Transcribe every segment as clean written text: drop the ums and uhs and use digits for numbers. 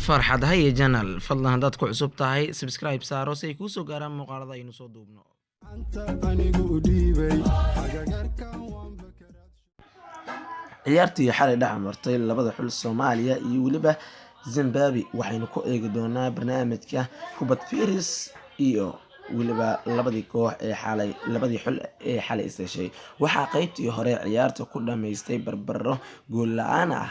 farxad haye janal fadlan haddaad ku cusub tahay subscribe saaro si ay kuu soo gaaraan muuqaalada aynu soo duubno. ciyaartii xalay dhex martay labada xul Soomaaliya iyo waliba Zimbabwe waxaynu ku eegi doonaa barnaamijka kubad fiiris iyo waliba labadii xul ee xalay isashay. waxaa qaybtii hore ciyaarta ku dhameystay barbaro gool la'aan ah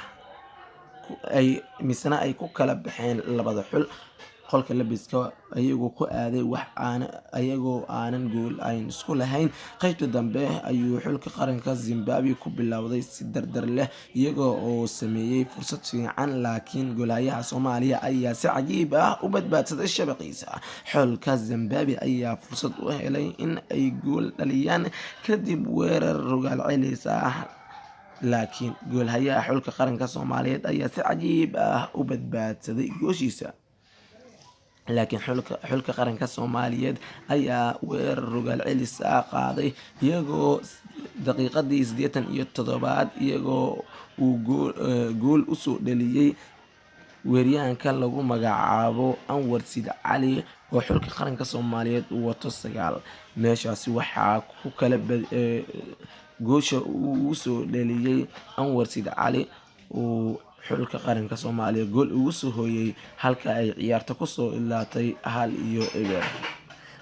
ay ku kala baxeen labada xul qolka labiska ayagoo ku aaday ayagoo aanan gool ayn isku lahayn. qaybta dambe ayuu xulka qaranka Zimbabwe ku bilowday si dardar leh iyagoo oo sameeyay fursad fiican, laakiin goolayaha Soomaaliya ayaa si cajiib ah u badbaadsaday shabaqiisa. xulka Zimbabwe ayaa fursad u helay in ay gool dhaliyaan kadib weerar rogaal celis ah, laakiin goolayaha xulka qaranka Soomaaliyeed ayaa si cajiib ah u badbaadsaday gooshiisa. laakiin xulka qaranka Soomaaliyeed ayaa weerar rogaal celis ah qaaday iyagoo daqiiqadii 87 iyagoo uu gool u soo dhaliyay weeryahanka lagu magacaabo Anwar Said Cali oo xulka qaranka Soomaaliyeed uu wato 9. meeshaasi waxaa ku kala goosha uu soo dhaliyay Anwar Said Cali oo xulka qaranka Soomaaliya gool ugu soo hooyay halka ay ciyaarta ku soo ilaatay 1-0.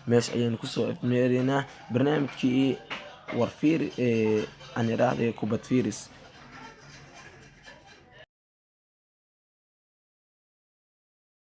meesha ayaan ku soo afmeerinaa barnaamijkii warfiir ee aan iraahday kubad fiiris.